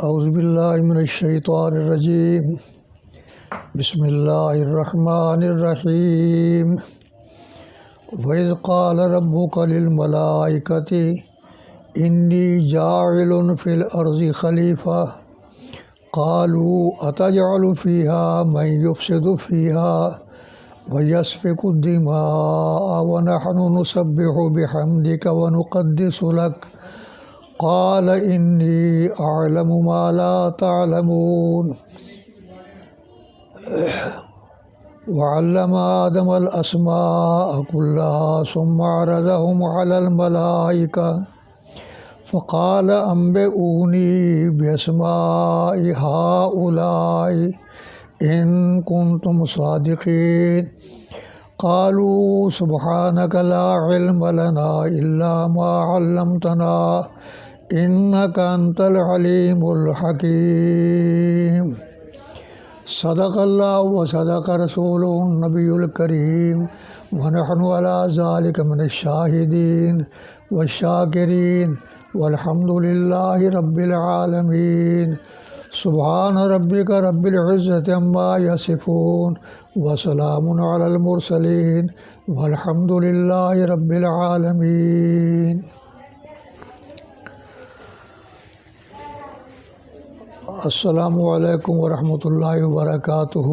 اعوذ باللہ من الشیطان الرجیم بسم اللہ الرحمن الرحیم وَإِذْ قَالَ رَبُّكَ لِلْمَلَائِكَةِ إِنِّي جَاعِلٌ فِي الْأَرْضِ خَلِيفَةً قَالُوا أَتَجْعَلُ فِيهَا مَن يُفْسِدُ فِيهَا وَيَسْفِكُ الدِّمَاءَ وَنَحْنُ نُسَبِّحُ بِحَمْدِكَ وَنُقَدِّسُ لَكَ قال انی اعلم ما لا تعلمون وعلم آدم الاسماء كلها ثم عرضهم على الملائكة فقال انبئوني باسماء هؤلاء ان كنتم صادقين قالوا سبحانك لا علم لنا الا ما علمتنا انک انت العلیم الحکیم صدق اللہ و صدق رسولہ النبی الکریم ونحن علی ذلک من الشاہدین والشاکرین والحمد للہ رب العالمین سبحان ربک رب العزت عما یصفون وسلام علی المرسلین والحمد للہ رب العالمین۔ السلام علیکم ورحمۃ اللہ وبرکاتہ۔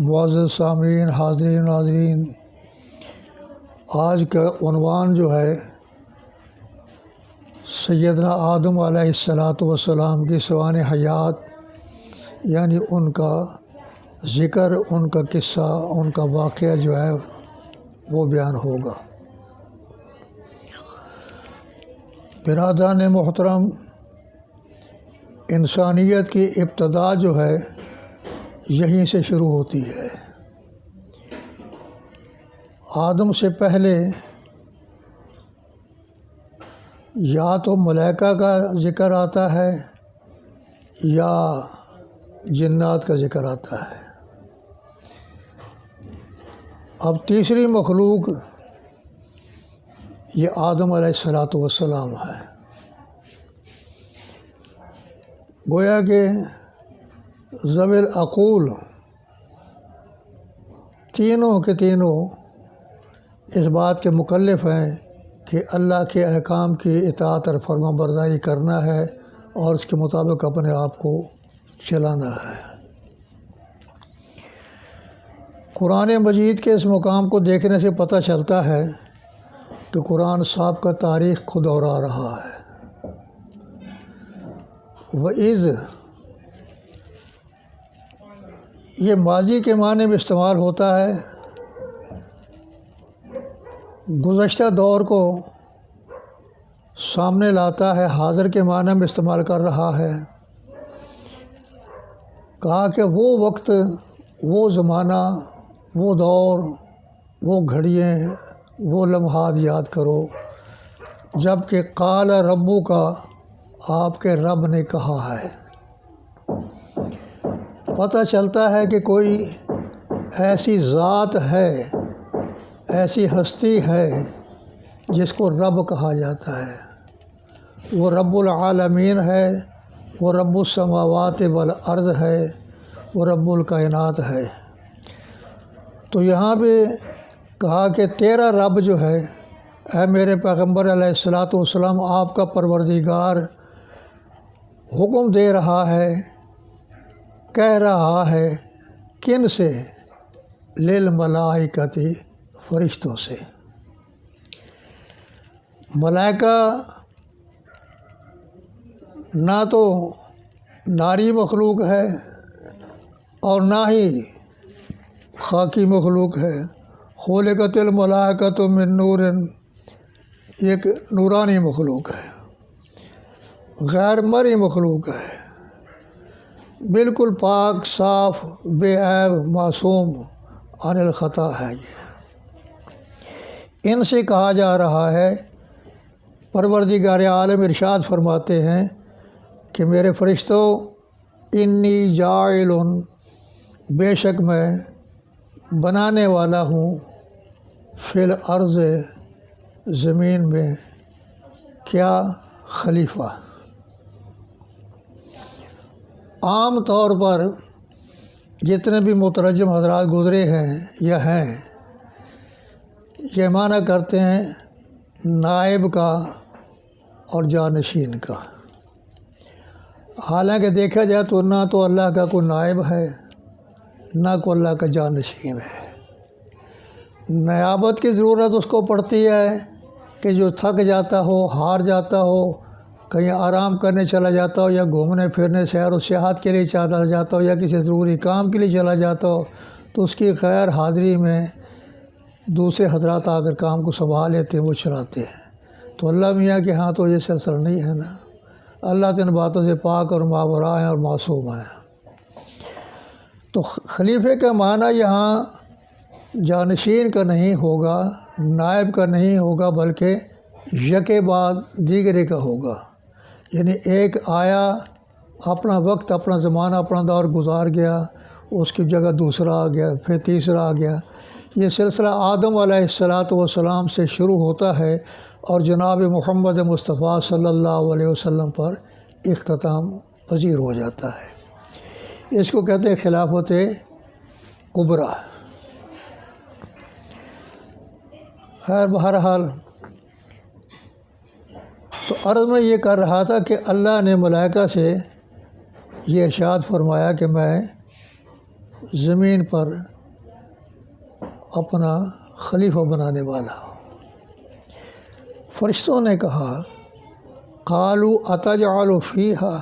معزز سامعین، حاضرین ناظرین، آج کا عنوان جو ہے سیدنا آدم علیہ السلام کی سوانح حیات، یعنی ان کا ذکر، ان کا قصہ، ان کا واقعہ جو ہے وہ بیان ہوگا۔ برادران محترم، انسانیت کی ابتدا جو ہے یہیں سے شروع ہوتی ہے۔ آدم سے پہلے یا تو ملائکہ کا ذکر آتا ہے یا جنات کا ذکر آتا ہے۔ اب تیسری مخلوق یہ آدم علیہ السلام ہے۔ گویا کہ ذوی العقول تینوں کے تینوں اس بات کے مکلف ہیں کہ اللہ کے احکام کی اطاعت اور فرما برداری کرنا ہے اور اس کے مطابق اپنے آپ کو چلانا ہے۔ قرآن مجید کے اس مقام کو دیکھنے سے پتہ چلتا ہے کہ قرآن صاحب کا تاریخ خود دہرا رہا ہے۔ وَإِذْ یہ ماضی کے معنی میں استعمال ہوتا ہے، گزشتہ دور کو سامنے لاتا ہے، حاضر کے معنی میں استعمال کر رہا ہے۔ کہا کہ وہ وقت، وہ زمانہ، وہ دور، وہ گھڑیاں، وہ لمحات یاد کرو جب کہ قال ربو کا آپ کے رب نے کہا ہے۔ پتہ چلتا ہے کہ کوئی ایسی ذات ہے، ایسی ہستی ہے جس کو رب کہا جاتا ہے۔ وہ رب العالمین ہے، وہ رب السماوات والارض ہے، وہ رب الکائنات ہے۔ تو یہاں بھی کہا کہ تیرا رب جو ہے اے میرے پیغمبر علیہ السلام، آپ کا پروردگار حکم دے رہا ہے، کہہ رہا ہے، کن سے؟ للملائکۃ، فرشتوں سے۔ ملائکہ نہ تو ناری مخلوق ہے اور نہ ہی خاکی مخلوق ہے۔ خلقت الملائکۃ من نور، ایک نورانی مخلوق ہے، غیر مرئی مخلوق ہے، بالکل پاک صاف بے عیب معصوم عن الخطا ہے۔ یہ ان سے کہا جا رہا ہے، پروردگار عالم ارشاد فرماتے ہیں کہ میرے فرشتوں، انی جاعل، بے شک میں بنانے والا ہوں، فی الارض، زمین میں، کیا؟ خلیفہ۔ عام طور پر جتنے بھی مترجم حضرات گزرے ہیں یا ہیں، یہ معنی کرتے ہیں نائب کا اور جانشین کا۔ حالانکہ دیکھا جائے تو نہ تو اللہ کا کوئی نائب ہے، نہ کوئی اللہ کا جانشین ہے۔ نیابت کی ضرورت اس کو پڑتی ہے کہ جو تھک جاتا ہو، ہار جاتا ہو، کہیں آرام کرنے چلا جاتا ہو، یا گھومنے پھرنے سیر و سیاحت کے لیے چلا جاتا ہو، یا کسی ضروری کام کے لیے چلا جاتا ہو، تو اس کی غیر حاضری میں دوسرے حضرات آ کر کام کو سنبھال لیتے ہیں، وہ چلاتے ہیں۔ تو اللہ میاں کے ہاں تو یہ سلسلہ نہیں ہے نا، اللہ تو ان باتوں سے پاک اور ماورا ہیں اور معصوم ہیں۔ تو خلیفے کا معنی یہاں جانشین کا نہیں ہوگا، نائب کا نہیں ہوگا، بلکہ یکے بعد دیگرے کا ہوگا۔ یعنی ایک آیا، اپنا وقت، اپنا زمانہ، اپنا دور گزار گیا، اس کی جگہ دوسرا آ گیا، پھر تیسرا آ گیا۔ یہ سلسلہ آدم علیہ السلام سے شروع ہوتا ہے اور جناب محمد مصطفیٰ صلی اللہ علیہ وسلم پر اختتام پذیر ہو جاتا ہے۔ اس کو کہتے ہیں خلافت کبریٰ۔ خیر بہرحال تو عرض میں یہ کر رہا تھا کہ اللہ نے ملائکہ سے یہ ارشاد فرمایا کہ میں زمین پر اپنا خلیفہ بنانے والا ہوں۔ فرشتوں نے کہا قالوا اتجعل فیہا،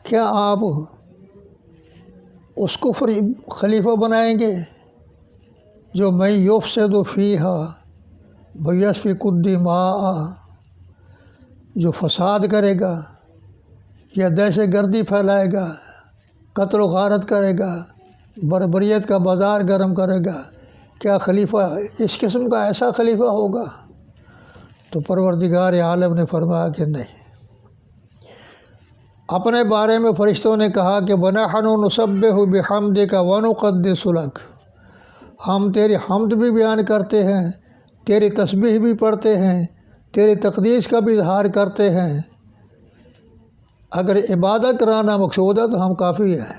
کیا آپ اس کو خلیفہ بنائیں گے جو من یفسد فیہا ویسفک الدماء، جو فساد کرے گا یا دہشت گردی پھیلائے گا، قتل و غارت کرے گا، بربریت کا بازار گرم کرے گا؟ کیا خلیفہ اس قسم کا ایسا خلیفہ ہوگا؟ تو پروردگار عالم نے فرمایا کہ نہیں۔ اپنے بارے میں فرشتوں نے کہا کہ وَنَحْنُ نُسَبِّحُ بِحَمْدِكَ وَنُقَدِّسُ لَكَ، ہم تیری حمد بھی بیان کرتے ہیں، تیری تسبیح بھی پڑھتے ہیں، تیری تقدیس کا بھی اظہار کرتے ہیں۔ اگر عبادت کرانا مقصود ہے تو ہم کافی ہیں۔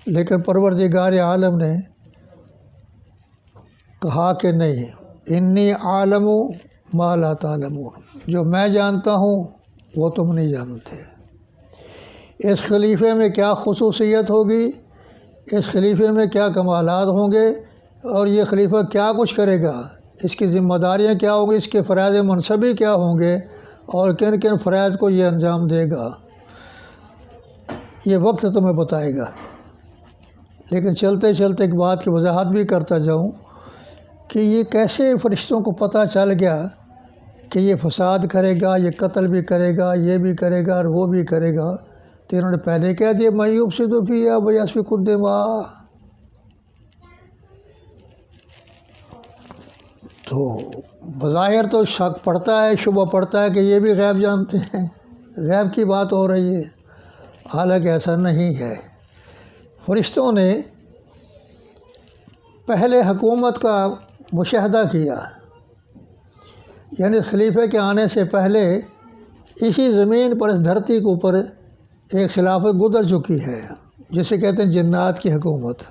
لیکن پروردگار عالم نے کہا کہ نہیں، انی عالم ما لا تعلمون، جو میں جانتا ہوں وہ تم نہیں جانتے۔ اس خلیفے میں کیا خصوصیت ہوگی، اس خلیفے میں کیا کمالات ہوں گے، اور یہ خلیفہ کیا کچھ کرے گا، اس کی ذمہ داریاں کیا ہوں گی، اس کے فرائض منصبی کیا ہوں گے، اور کن کن فرائض کو یہ انجام دے گا، یہ وقت تمہیں بتائے گا۔ لیکن چلتے چلتے ایک بات کی وضاحت بھی کرتا جاؤں کہ یہ کیسے فرشتوں کو پتہ چل گیا کہ یہ فساد کرے گا، یہ قتل بھی کرے گا، یہ بھی کرے گا اور وہ بھی کرے گا؟ تو انہوں نے پہلے کہہ دیا من یفسد فیہا ویسفک الدماء۔ تو بظاہر تو شک پڑتا ہے، شبہ پڑتا ہے کہ یہ بھی غیب جانتے ہیں، غیب کی بات ہو رہی ہے، حالانکہ ایسا نہیں ہے۔ فرشتوں نے پہلے حکومت کا مشاہدہ کیا، یعنی خلیفے کے آنے سے پہلے اسی زمین پر، اس دھرتی کے اوپر ایک خلافت گزر چکی ہے، جسے کہتے ہیں جنات کی حکومت۔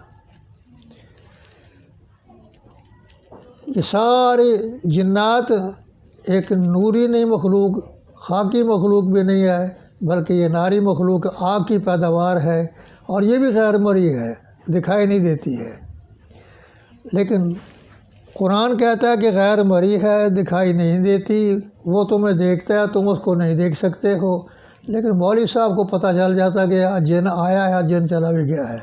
یہ سارے جنات ایک نوری نہیں مخلوق، خاکی مخلوق بھی نہیں ہے، بلکہ یہ ناری مخلوق آگ کی پیداوار ہے، اور یہ بھی غیر مرئی ہے، دکھائی نہیں دیتی ہے۔ لیکن قرآن کہتا ہے کہ غیر مرئی ہے، دکھائی نہیں دیتی، وہ تمہیں دیکھتا ہے، تم اس کو نہیں دیکھ سکتے ہو۔ لیکن مولوی صاحب کو پتہ چل جاتا کہ جن آیا ہے، جن چلا بھی گیا ہے،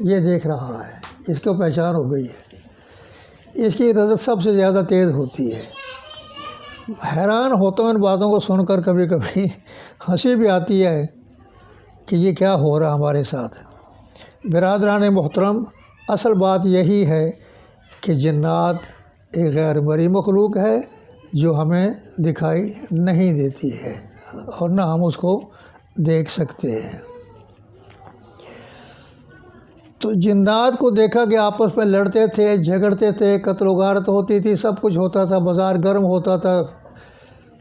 یہ دیکھ رہا ہے، اس کو پہچان ہو گئی ہے۔ اس کی نظر سب سے زیادہ تیز ہوتی ہے۔ حیران ہوتا ہوں ان باتوں کو سن کر، کبھی کبھی ہنسی بھی آتی ہے کہ یہ کیا ہو رہا ہمارے ساتھ۔ برادران محترم، اصل بات یہی ہے کہ جنات ایک غیر مرئی مخلوق ہے جو ہمیں دکھائی نہیں دیتی ہے، اور نہ ہم اس کو دیکھ سکتے ہیں۔ تو جنات کو دیکھا کہ آپس میں لڑتے تھے، جھگڑتے تھے، قتل و غارت ہوتی تھی، سب کچھ ہوتا تھا، بازار گرم ہوتا تھا،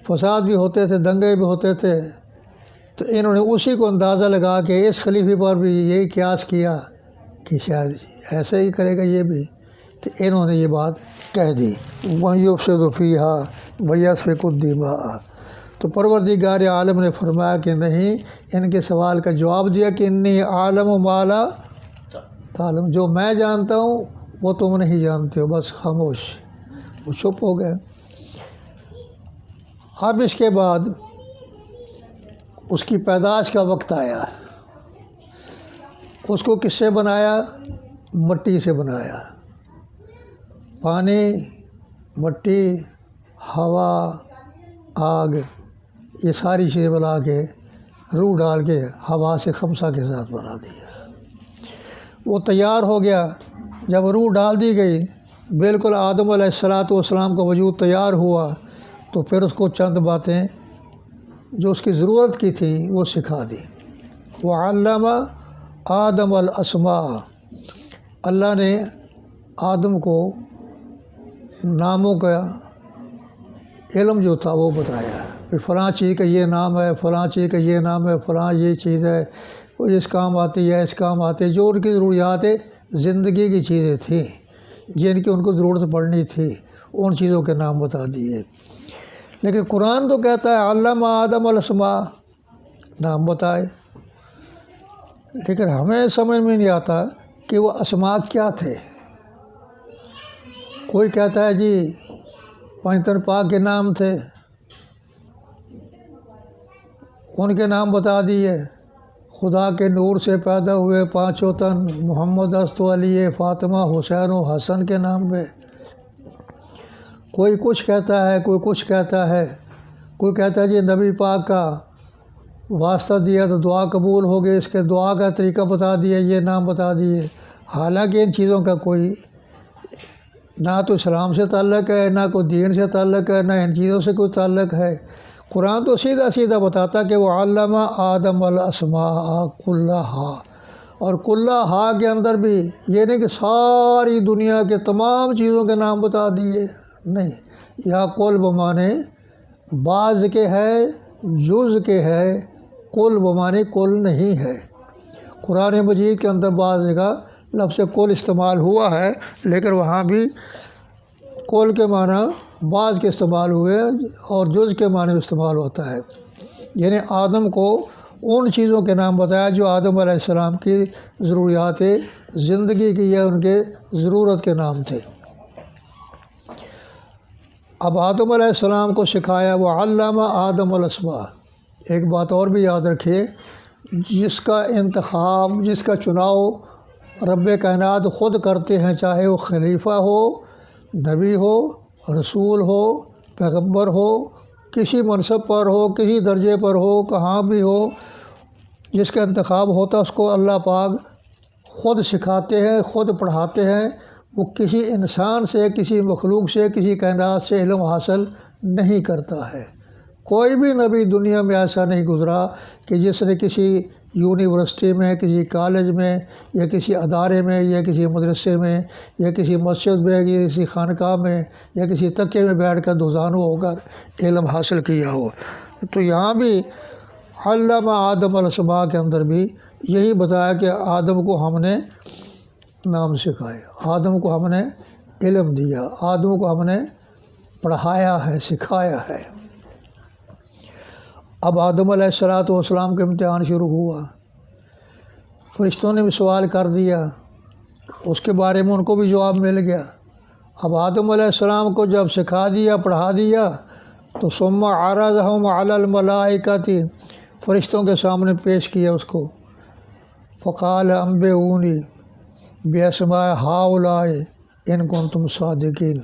فساد بھی ہوتے تھے، دنگے بھی ہوتے تھے، تو انہوں نے اسی کو اندازہ لگا کے اس خلیفے پر بھی یہی قیاس کیا کہ شاید ایسے ہی کرے گا یہ بھی، تو انہوں نے یہ بات کہہ دی وَيُفْسِدُ فِيهَا وَيَسْفِكُ الدِّمَاءَ۔ تو پروردگار عالم نے فرمایا کہ نہیں، ان کے سوال کا جواب دیا کہ انی عالم و مالا تعلم، جو میں جانتا ہوں وہ تم نہیں جانتے ہو، بس خاموش، وہ چپ ہو گئے۔ اب اس کے بعد اس کی پیدائش کا وقت آیا، اس کو کس سے بنایا؟ مٹی سے بنایا، پانی، مٹی، ہوا، آگ، یہ ساری چیزیں ملا کے روح ڈال کے ہوا سے خمسہ کے ساتھ بنا دیا۔ وہ تیار ہو گیا، جب روح ڈال دی گئی بالکل آدم علیہ السلام کا وجود تیار ہوا، تو پھر اس کو چند باتیں جو اس کی ضرورت کی تھی وہ سکھا دی۔ وَعَلَّمَ آدم الاسماء، اللہ نے آدم کو ناموں کا علم جو تھا وہ بتایا کہ فلاں چیز کا یہ نام ہے، فلاں چیز کا یہ نام ہے، فلاں یہ چیز ہے، وہ اس کام آتی ہے، اس کام آتی ہے، جو ان کی ضروریات زندگی کی چیزیں تھیں جن کی ان کو ضرورت پڑنی تھی، ان چیزوں کے نام بتا دیے۔ لیکن قرآن تو کہتا ہے علم آدم الاسماء، نام بتائے، لیکن ہمیں سمجھ میں نہیں آتا کہ وہ اسماء کیا تھے۔ کوئی کہتا ہے جی پنجتن پاک کے نام تھے، ان کے نام بتا دیے، خدا کے نور سے پیدا ہوئے پانچوں تن، محمد است علی فاطمہ حسین و حسن کے نام پہ۔ کوئی کچھ کہتا ہے، کوئی کچھ کہتا ہے، کوئی کہتا ہے جی نبی پاک کا واسطہ دیا تو دعا قبول ہو گئی، اس کے دعا کا طریقہ بتا دیا، یہ نام بتا دیے۔ حالانکہ ان چیزوں کا کوئی نہ تو اسلام سے تعلق ہے، نہ کوئی دین سے تعلق ہے، نہ ان چیزوں سے کوئی تعلق ہے۔ قرآن تو سیدھا سیدھا بتاتا کہ وہ علم آدم الاسماء کلھا، اور کلھا کے اندر بھی یہ نہیں کہ ساری دنیا کے تمام چیزوں کے نام بتا دیے، نہیں، یہاں کل بمانے بعض کے ہے، جز کے ہے، کل بمانے کل نہیں ہے۔ قرآن مجید کے اندر بعض جگہ لفظ کل استعمال ہوا ہے، لیکن وہاں بھی کل کے معنی بعض کے استعمال ہوئے اور جز کے معنی استعمال ہوتا ہے، یعنی آدم کو ان چیزوں کے نام بتایا جو آدم علیہ السلام کی ضروریات زندگی کی یا ان کے ضرورت کے نام تھے۔ اب آدم علیہ السلام کو سکھایا وہ علم آدم الاسماء۔ ایک بات اور بھی یاد رکھیے، جس کا انتخاب، جس کا چناؤ رب کائنات خود کرتے ہیں، چاہے وہ خلیفہ ہو، نبی ہو، رسول ہو، پیغمبر ہو، کسی منصب پر ہو، کسی درجے پر ہو، کہاں بھی ہو، جس کا انتخاب ہوتا ہے اس کو اللہ پاک خود سکھاتے ہیں، خود پڑھاتے ہیں۔ وہ کسی انسان سے، کسی مخلوق سے، کسی کائنات سے علم حاصل نہیں کرتا ہے۔ کوئی بھی نبی دنیا میں ایسا نہیں گزرا کہ جس نے کسی یونیورسٹی میں، کسی کالج میں، یا کسی ادارے میں، یا کسی مدرسے میں، یا کسی مسجد میں، یا کسی خانقاہ میں، یا کسی تکے میں بیٹھ کر دوزانو ہو کر علم حاصل کیا ہو۔ تو یہاں بھی علم آدم الاسماء کے اندر بھی یہی بتایا کہ آدم کو ہم نے نام سکھائے، آدم کو ہم نے علم دیا، آدم کو ہم نے پڑھایا ہے، سکھایا ہے۔ اب آدم علیہ السلام کا امتحان شروع ہوا، فرشتوں نے بھی سوال کر دیا، اس کے بارے میں ان کو بھی جواب مل گیا۔ اب آدم علیہ السلام کو جب سکھا دیا، پڑھا دیا، تو ثم عرضهم علی الملائکۃ، فرشتوں کے سامنے پیش کیا اس کو۔ فقال انبئونی باسماء ہؤلاء ان کنتم صادقین۔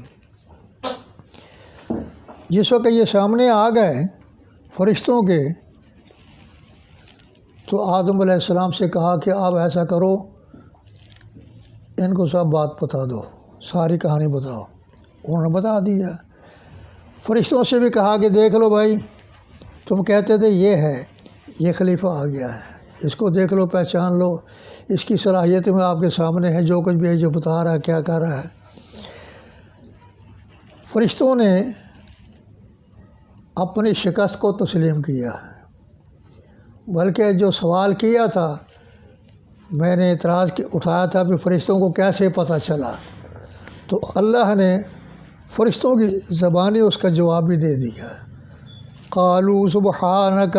جس وقت یہ سامنے آ گئے فرشتوں کے، تو آدم علیہ السلام سے کہا کہ آپ ایسا کرو، ان کو سب بات بتا دو، ساری کہانی بتاؤ۔ انہوں نے بتا دیا۔ فرشتوں سے بھی کہا کہ دیکھ لو بھائی، تم کہتے تھے یہ ہے، یہ خلیفہ آ گیا ہے، اس کو دیکھ لو، پہچان لو، اس کی صلاحیت میں آپ کے سامنے ہے، جو کچھ بھی ہے، جو بتا رہا ہے، کیا کر رہا ہے۔ فرشتوں نے اپنی شکست کو تسلیم کیا، بلکہ جو سوال کیا تھا میں نے اعتراض اٹھایا تھا کہ فرشتوں کو کیسے پتہ چلا، تو اللہ نے فرشتوں کی زبانی اس کا جواب بھی دے دیا۔ قالوا سبحانک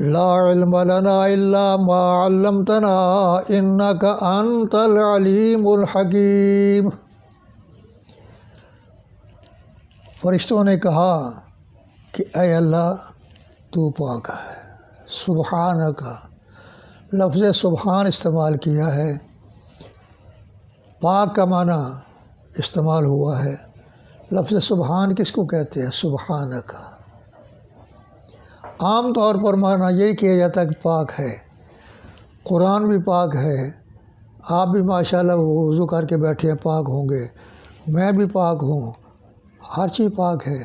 لا علم لنا الا ما علمتنا انک انت العلیم الحکیم۔ فرشتوں نے کہا کہ اے اللہ تو پاک ہے۔ سبحانک، لفظ سبحان استعمال کیا ہے، پاک کا معنی استعمال ہوا ہے۔ لفظ سبحان کس کو کہتے ہیں؟ سبحانک۔ عام طور پر معنی یہی کیا جاتا ہے کہ پاک ہے، قرآن بھی پاک ہے، آپ بھی ماشاءاللہ وضو کر کے بیٹھے ہیں پاک ہوں گے، میں بھی پاک ہوں، ہر چیز پاک ہے۔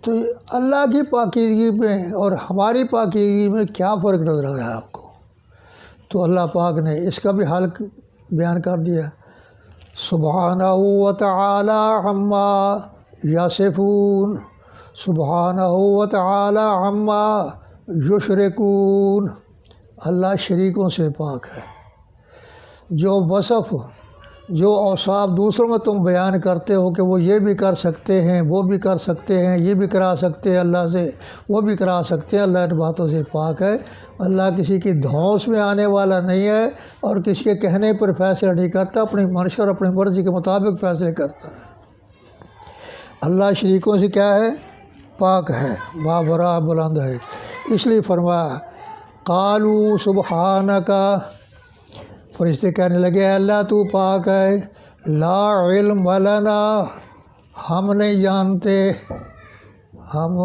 تو اللہ کی پاکیزگی میں اور ہماری پاکیزگی میں کیا فرق نظر آ رہا ہے آپ کو؟ تو اللہ پاک نے اس کا بھی حل بیان کر دیا۔ سبحانہ و تعالی عما یصفون، سبحانہ و تعالی عما یشرکون۔ اللہ شریکوں سے پاک ہے۔ جو وصف، جو اوصاف دوسروں میں تم بیان کرتے ہو کہ وہ یہ بھی کر سکتے ہیں، وہ بھی کر سکتے ہیں، یہ بھی کرا سکتے ہیں اللہ سے، وہ بھی کرا سکتے ہیں، اللہ ان باتوں سے پاک ہے۔ اللہ کسی کی دھونس میں آنے والا نہیں ہے اور کسی کے کہنے پر فیصلہ نہیں کرتا، اپنی منشا اور اپنی مرضی کے مطابق فیصلے کرتا ہے۔ اللہ شریکوں سے کیا ہے؟ پاک ہے، بابرا بلند ہے۔ اس لیے فرمایا قالوا سبحانک، فرشتے کہنے لگے اے اللہ تو پاک ہے، لا علم لنا، ہم نہیں جانتے، ہم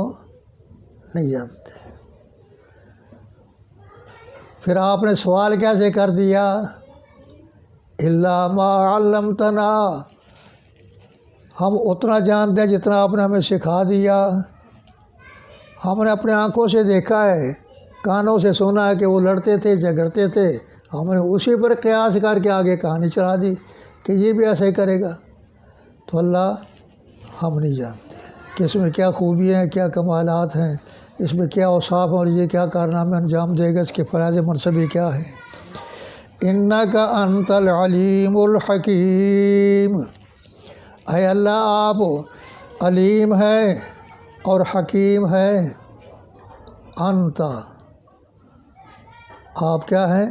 نہیں جانتے۔ پھر آپ نے سوال کیسے کر دیا؟ الا ما علمتنا، ہم اتنا جانتے ہیں جتنا آپ نے ہمیں سکھا دیا۔ ہم نے اپنے آنکھوں سے دیکھا ہے، کانوں سے سنا ہے کہ وہ لڑتے تھے، جھگڑتے تھے، ہم نے اسی پر قیاس کر کے آگے کہانی چلا دی کہ یہ بھی ایسا ہی کرے گا۔ تو اللہ ہم نہیں جانتے کہ اس میں کیا خوبیاں ہیں، کیا کمالات ہیں، اس میں کیا اوصاف اور یہ کیا کارنامے انجام دے گا، اس کے فرائض منصبی کیا ہے۔ انک انت العلیم الحکیم، اے اللہ آپ علیم ہے اور حکیم ہے۔ انت، آپ کیا ہیں؟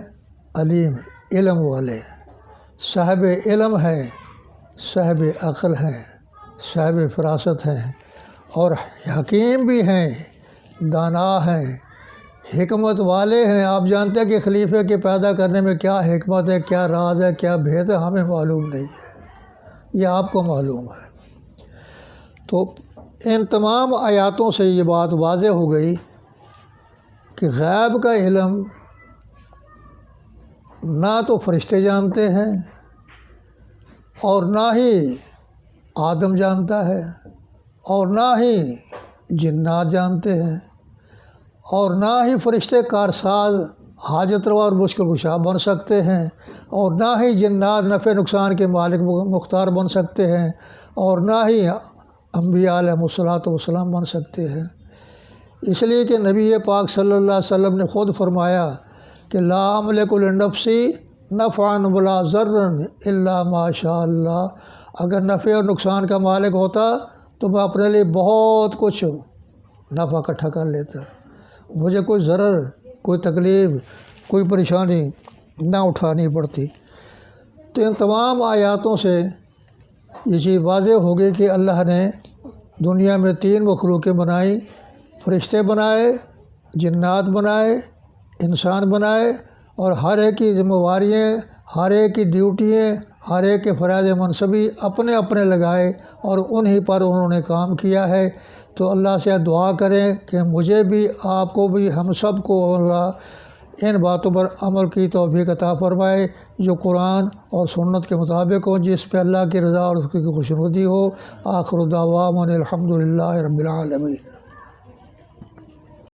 علیم، علم والے، صاحب علم ہے، صاحب عقل ہیں، صاحب فراست ہیں، اور حکیم بھی ہیں، دانا ہیں، حکمت والے ہیں۔ آپ جانتے ہیں کہ خلیفے کے پیدا کرنے میں کیا حکمت ہے، کیا راز ہے، کیا بھید ہے، ہمیں معلوم نہیں ہے، یہ آپ کو معلوم ہے۔ تو ان تمام آیاتوں سے یہ بات واضح ہو گئی کہ غیب کا علم نہ تو فرشتے جانتے ہیں اور نہ ہی آدم جانتا ہے اور نہ ہی جنات جانتے ہیں اور نہ ہی فرشتے کارساز، حاجت روا اور مشکل کشا بن سکتے ہیں اور نہ ہی جنات نفع نقصان کے مالک مختار بن سکتے ہیں اور نہ ہی انبیاء علیہ الصلوۃ والسلام بن سکتے ہیں۔ اس لیے کہ نبی پاک صلی اللہ علیہ وسلم نے خود فرمایا کہ لا املک لنفسی نفعا ولا ضرا الا ما شاء اللہ، اگر نفع اور نقصان کا مالک ہوتا تو میں اپنے لیے بہت کچھ نفع اکٹھا کر لیتا، مجھے کوئی ضرر، کوئی تکلیف، کوئی پریشانی نہ اٹھانی پڑتی۔ تو ان تمام آیاتوں سے یہ چیز واضح ہو گئی کہ اللہ نے دنیا میں 3 مخلوقیں بنائیں، فرشتے بنائے، جنات بنائے، انسان بنائے، اور ہر ایک کی ذمہ داریاں، ہر ایک کی ڈیوٹیاں، ہر ایک کے فرائض منصبی اپنے اپنے لگائے اور انہی پر انہوں نے کام کیا ہے۔ تو اللہ سے دعا کریں کہ مجھے بھی، آپ کو بھی، ہم سب کو اللہ ان باتوں پر عمل کی توفیق عطا فرمائے جو قرآن اور سنت کے مطابق ہو، جس پہ اللہ کی رضا اور اس کی خوشنودی ہو۔ آخر دعوانا الحمد للہ رب العالمین۔